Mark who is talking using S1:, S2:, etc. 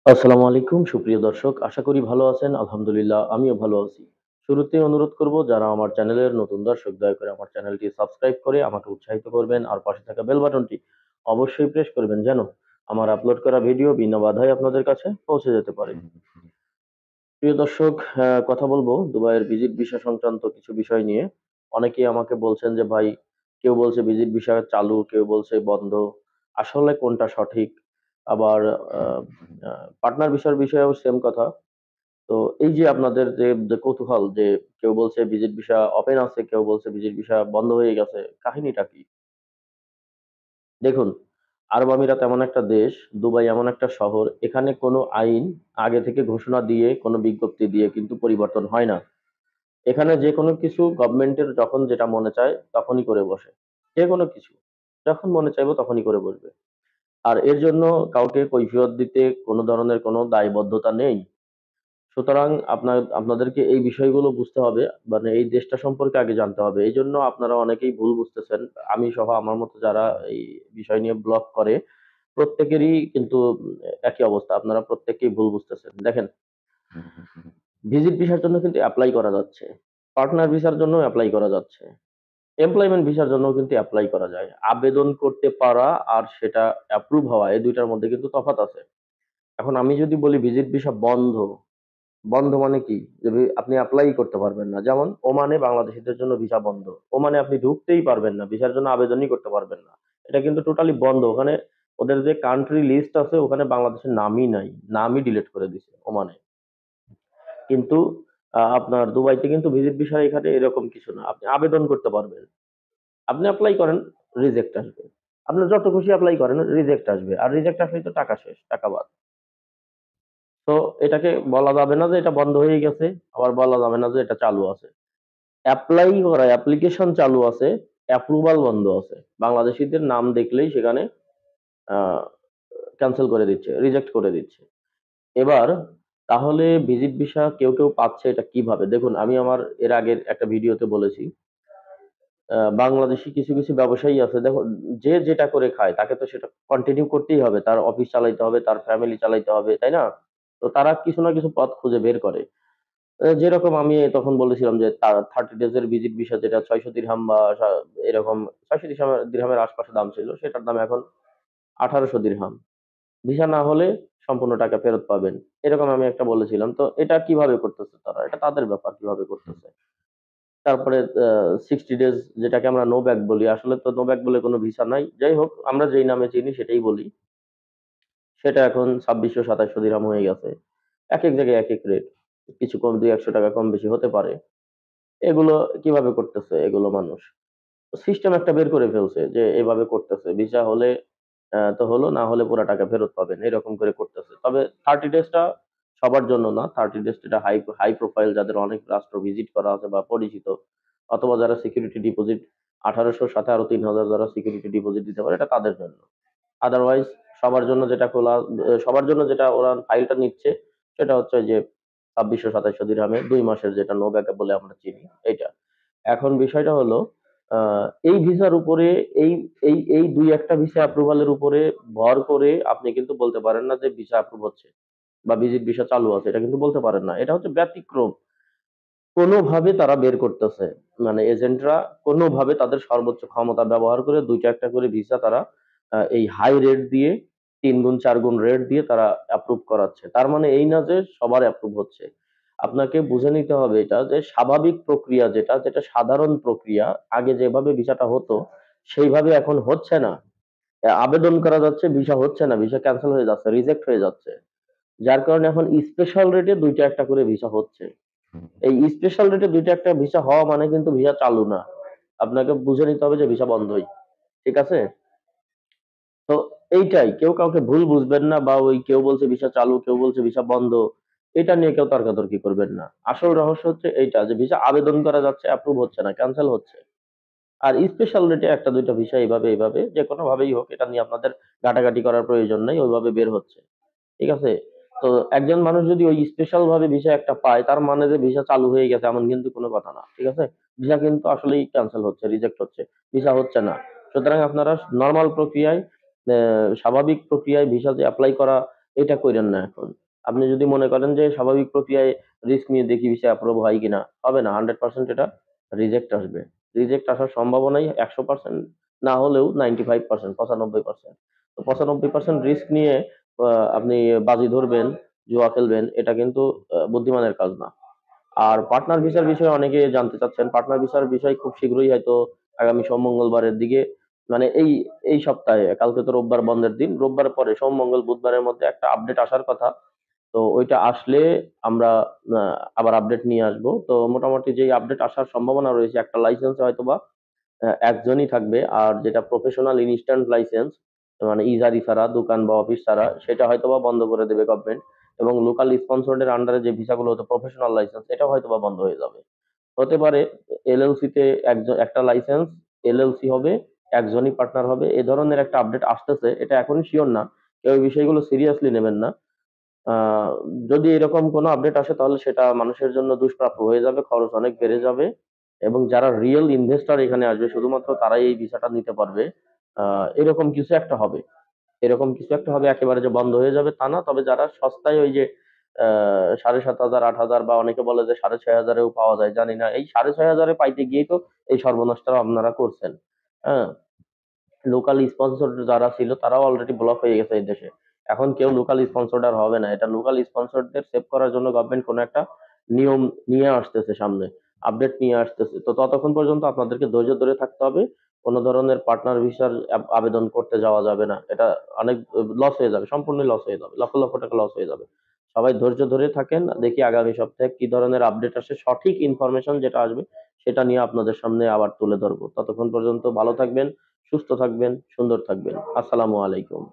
S1: আসসালামু আলাইকুম সুপ্রিয় দর্শক। আশা করি ভালো আছেন। আলহামদুলিল্লাহ আমিও ভালো আছি। শুরুতেই অনুরোধ করব যারা আমার চ্যানেলের নতুন দর্শক দয়া করে আমার চ্যানেলটি সাবস্ক্রাইব করে আমাকে উৎসাহিত করবেন আর পাশে থাকা বেল বাটনটি অবশ্যই প্রেস করবেন যেন আমার আপলোড করা ভিডিও বিনা বাধায় আপনাদের কাছে পৌঁছে যেতে পারে। প্রিয় দর্শক, কথা বলবো দুবাইয়ের ভিজিট ভিসা সংক্রান্ত কিছু বিষয় নিয়ে। অনেকেই আমাকে বলছেন যে ভাই, কেউ বলছে ভিজিট ভিসা চালু, কেউ বলছে বন্ধ। আসলে কোনটা সঠিক? আবার আ আ পার্টনার ভিসার বিষয়েও সেম কথা। তো এই যে আপনাদের যে কৌতূহল যে কেউ বলছে ভিজিট ভিসা ওপেন আছে, কেউ বলছে ভিজিট ভিসা বন্ধ হয়ে গেছে। কাহিনীটা কি? দেখুন, আরব আমিরাত এমন একটা দেশ, দুবাই এমন একটা শহর, এখানে কোনো আইন আগে থেকে ঘোষণা দিয়ে, কোনো বিজ্ঞপ্তি দিয়ে কিন্তু পরিবর্তন হয় না। এখানে যেকোনো কিছু গভর্নমেন্টের যখন যেটা মনে চায় তখনই করে বসে। যেকোনো কিছু। যখন মনে চাইবে তখনই করে বসবে। আর এর জন্য কাউকে কৈফিয়ত দিতে কোনো ধরনের কোনো দায়বদ্ধতা নেই। সুতরাং আপনাদেরকে এই বিষয়গুলো বুঝতে হবে। মানে এই দেশটা সম্পর্কে আগে জানতে হবে। এইজন্য আপনারা অনেকেই ভুল বুঝতেছেন। আমি সহ আমার মতো যারা এই বিষয় নিয়ে ব্লগ করে, প্রত্যেকেরই কিন্তু একই অবস্থা। আপনারা প্রত্যেকেই ভুল বুঝতেছেন। দেখেন, ভিজিট ভিসার জন্য কিন্তু এপ্লাই করা যাচ্ছে। পার্টনার ভিসার জন্যও এপ্লাই করা যাচ্ছে। এমপ্লয়মেন্ট ভিসার জন্যও কিন্তু এপ্লাই করা যায়। আবেদন করতে পারা আর সেটা অ্যাপ্রুভ হওয়া এই ২ টার মধ্যে কিন্তু তফাৎ আছে। এখন আমি যদি বলি ভিজিট ভিসা বন্ধ, বন্ধ মানে কি? যে আপনি এপ্লাই করতে পারবেন না। যেমন ওমানে বাংলাদেশীদের জন্য ভিসা বন্ধ। ওমানে আপনি ঢুকতেই পারবেন না। ভিসার জন্য আবেদনই করতে পারবেন না। এটা কিন্তু টোটালি বন্ধ। ওখানে ওদের যে কান্ট্রি লিস্ট আছে ওখানে বাংলাদেশের নামই নাই। নামই ডিলিট করে দিছে ওমানে। কিন্তু আপনার দুবাইতে কিন্তু ভিজিট ভিসা এখানে এরকম কিছু না। আপনি আবেদন করতে পারবেন। আপনি এপ্লাই করেন, রিজেক্ট আসবে। আপনার যত খুশি এপ্লাই করেন, রিজেক্ট আসবে। আর রিজেক্ট আসলেই তো টাকা শেষ, টাকা বাদ। তো এটাকে বলা যাবে না যে এটা বন্ধ হয়ে গেছে, আবার বলা যাবে না যে এটা চালু আছে। এপ্লাই করা, অ্যাপ্লিকেশন চালু আছে, অ্যাপ্রুভাল বন্ধ আছে। বাংলাদেশীদের নাম দেখলেই সেখানে আ ক্যানসেল করে দিচ্ছে, রিজেক্ট করে দিচ্ছে। এবার তাহলে ভিজিট ভিসা কেউ পাচ্ছে এটা কিভাবে? দেখুন, আমি আমার এর আগের একটা ভিডিওতে বলেছি। বাংলাদেশী কিছু ব্যবসায়ী আছে। দেখো, যে যেটা করে খায় তাকে তো সেটা কন্টিনিউ করতেই হবে। তার অফিস চালাইতে হবে, তার ফ্যামিলি চালাইতে হবে, তাই না? তো তারা কিছু না কিছু পথ খুঁজে বের করে। যেরকম আমি তখন বলেছিলাম যে 30 ডেজ এর ভিজিট ভিসা যেটা ৬০০ দিরহাম বা এরকম ৬০০ দিরহামের আশপাশে দাম ছিল। সেটার দাম এখন ১৮০০ দিরহাম। ভিসা না হলে সম্পূর্ণ টাকা ফেরত পাবেন। এরকম আমি একটা বলেছিলাম। তো এটা কিভাবে করতেছে তারা? এটা তাদের ব্যাপার কিভাবে করতেছে। তারপরে ৬০ ডেজ যেটাকে আমরা নো ব্যাক বলি। আসলে তো নো ব্যাক বলে কোনো ভিসা নাই। যাই হোক, আমরা যেই নামে চিনি সেটাই বলি। সেটা এখন ২৬০০-২৭০০ দিরহাম হয়ে গেছে। একেক জায়গায় একেক রেট। কিছু কম ৳২-১০০ কম বেশি হতে পারে। এগুলো কিভাবে করতেছে এগুলো মানুষ? সিস্টেম একটা বের করে ফেলছে যে এভাবে করতেছে। ভিসা হলে তো হলো, না হলে পুরা টাকা ফেরত পাবেন। এরকম করে করতেছে। তবে ৩০ ডেজ টা সবার জন্য না। ৩০ ডেজ এটা হাই হাই প্রোফাইল যাদের অনেক রাষ্ট্র ভিজিট করা আছে বা পরিচিত, অথবা যারা সিকিউরিটি ডিপোজিট ১৮০০ র সাথে আরো ৩,০০০ যারা সিকিউরিটি ডিপোজিট দিতে পারে এটা তাদের জন্য। আদারওয়াইজ সবার জন্য যেটা খোলা, সবার জন্য যেটা ওরা ফাইলটা নিচ্ছে সেটা হচ্ছে ওই যে ২৬০০-২৭০০ দিরহামে ২ মাসের যেটা নো ব্যাকআপ বলে আমরা চিনি এইটা। এখন বিষয়টা হলো, আ এই ভিসার উপরে এই এই ২-১ টা ভিসা অ্যাপ্রুভাল এর উপরে ভর করে আপনি কিন্তু বলতে পারেন না যে ভিসা অ্যাপ্রুভ হচ্ছে বা ভিজিট ভিসা চালু আছে। এটা কিন্তু বলতে পারেন না। এটা হচ্ছে ব্যতিক্রম। কোনভাবে তারা বের করতেছে। মানে এজেন্টরা কোনভাবে তাদের সর্বোচ্চ ক্ষমতা ব্যবহার করে ২ টা ১ টা করে ভিসা তারা এই হাই রেট দিয়ে ৩ গুণ ৪ গুণ রেট দিয়ে তারা অ্যাপ্রুভ করাচ্ছে। তার মানে এই না যে সবার অ্যাপ্রুভ হচ্ছে। আপনাকে বুঝে নিতে হবে এটা যে স্বাভাবিক প্রক্রিয়া যেটা সাধারণ প্রক্রিয়া, আগে যেভাবে ভিসাটা হতো সেইভাবে এখন হচ্ছে না। আবেদন করা যাচ্ছে, ভিসা হচ্ছে না, ভিসা ক্যানসেল হয়ে যাচ্ছে, রিজেক্ট হয়ে যাচ্ছে। যার কারণে এখন স্পেশাল রেটে ২ টা ১ টা করে ভিসা হচ্ছে। এই স্পেশাল রেটে ২ টা ১ টা ভিসা হওয়া মানে কিন্তু ভিসা চালু না। আপনাকে বুঝে নিতে হবে যে ভিসা বন্ধই। ঠিক আছে? তো এইটাই। কেউ কাউকে ভুল বুঝবেন না বা ওই কেউ বলছে ভিসা চালু, কেউ বলছে ভিসা বন্ধ। এটা নিয়ে কেউ তর্কাতর্কি করবেন না। আসল রহস্য হচ্ছে এইটা যে ভিসা আবেদন করা যাচ্ছে, অ্যাপ্রুভ হচ্ছে না, ক্যানসেল হচ্ছে। আর স্পেশাল রেটে ১ টা ২ টা ভিসা এভাবে যেকোনোভাবেই হোক এটা নিয়ে আপনাদের ঘাটাঘাটি করার প্রয়োজন নাই। ওইভাবে বের হচ্ছে। ঠিক আছে? তো একজন মানুষ যদি ওই স্পেশাল ভাবে ভিসা একটা পায়, তার মানে যে ভিসা চালু হয়ে গেছে এমন কিন্তু কোনো কথা না। ঠিক আছে? ভিসা কিন্তু আসলেই ক্যানসেল হচ্ছে, রিজেক্ট হচ্ছে। ভিসা হচ্ছে না। সুতরাং আপনারা নরমাল প্রক্রিয়ায়, স্বাভাবিক প্রক্রিয়ায় ভিসা যে এপ্লাই করা এটা কইরেন না এখন। আপনি যদি মনে করেন যে স্বাভাবিক প্রক্রিয়ায় রিস্ক নিয়ে দেখি ভিসা অ্যাপ্রুভ হয় কিনা, হবে না। 100% এটা রিজেক্ট আসবে। রিজেক্ট আসার সম্ভাবনাই 100% না হলেও 95% 95%। তো 95% রিস্ক নিয়ে আ আপনি বাজি ধরবেন, জুয়া খেলবেন, এটা কিন্তু বুদ্ধিমানের কাজ না। আর পার্টনার ভিসার বিষয়ে অনেকে জানতে চাচ্ছেন। পার্টনার ভিসার বিষয় খুব শীঘ্রই হয়তো আগামী সোম মঙ্গলবারের দিকে, মানে এই সপ্তাহে, কালকে তো রোববার বন্ধের দিন। রোববার পরে সোম মঙ্গল বুধবারের মধ্যে একটা আপডেট আসার কথা। তো ওইটা আসলে আমরা আ আবার আপডেট নিয়ে আসবো। তো মোটামুটি যেই আপডেট আসার সম্ভাবনা রয়েছে, একটা লাইসেন্সে হয়তোবা একজনই থাকবে। আর যেটা প্রফেশনাল ইনস্ট্যান্ট লাইসেন্স, মানে ইজারি ছাড়া, দোকান বা অফিস ছাড়া, সেটা হয়তোবা বন্ধ করে দেবে গভর্নমেন্ট। এবং লোকাল স্পন্সরড এর আন্ডারে যে ভিসাগুলো হতো প্রফেশনাল লাইসেন্স, এটাও হয়তোবা বন্ধ হয়ে যাবে। হতে পারে এলএলসি তে একটা লাইসেন্স, এলএলসি হবে, একজনই পার্টনার হবে। এ ধরনের একটা আপডেট আসতেছে। এটা এখনই সিওর না। কেউ এই বিষয়গুলো সিরিয়াসলি নেবেন না। আ যদি এরকম কোনো আপডেট আসে তাহলে সেটা মানুষের জন্য দুষ্প্রাপ্য হয়ে যাবে, খরচ অনেক বেড়ে যাবে এবং যারা রিয়েল ইনভেস্টর এখানে আসবে শুধুমাত্র তারাই এই ভিসাটা নিতে পারবে। আ এরকম কিছু একটা হবে। এরকম কিছু একটা হবে, একেবারে যে বন্ধ হয়ে যাবে তা না। তবে যারা সস্তায় ওই যে ৭,৫০০, ৮,০০০ বা অনেকে বলে যে ৬,৫০০ এও পাওয়া যায়, জানি না। এই ৬,৫০০ এ পাইতে গিয়েই তো এই সর্বনাশটা আপনারা করছেন। হ্যাঁ? লোকাল স্পন্সর যারা ছিল তারাও অলরেডি ব্লক হয়ে গেছে এই দেশে। এখন কেউ লোকাল স্পন্সরড আর হবে না। এটা লোকাল স্পন্সরদের সেভ করার জন্য গভর্নমেন্ট কোন একটা নিয়ম নিয়ে আসতেছে সামনে। আপডেট নিয়ে আসতেছে। তো ততক্ষণ পর্যন্ত আপনাদেরকে ধৈর্য ধরে থাকতে হবে। কোন ধরনের পার্টনার ভিসার আবেদন করতে যাওয়া যাবে না। এটা অনেক লস হয়ে যাবে। সম্পূর্ণই লস হয়ে যাবে। লক্ষ, লক্ষ টাকা লস হয়ে যাবে। সবাই ধৈর্য ধরে থাকেন। দেখি আগামী সপ্তাহে কি ধরনের আপডেট আসে। সঠিক ইনফরমেশন যেটা আসবে সেটা নিয়ে আপনাদের সামনে আবার তুলে ধরব। ততক্ষণ পর্যন্ত ভালো থাকবেন, সুস্থ থাকবেন, সুন্দর থাকবেন। আসসালামু আলাইকুম।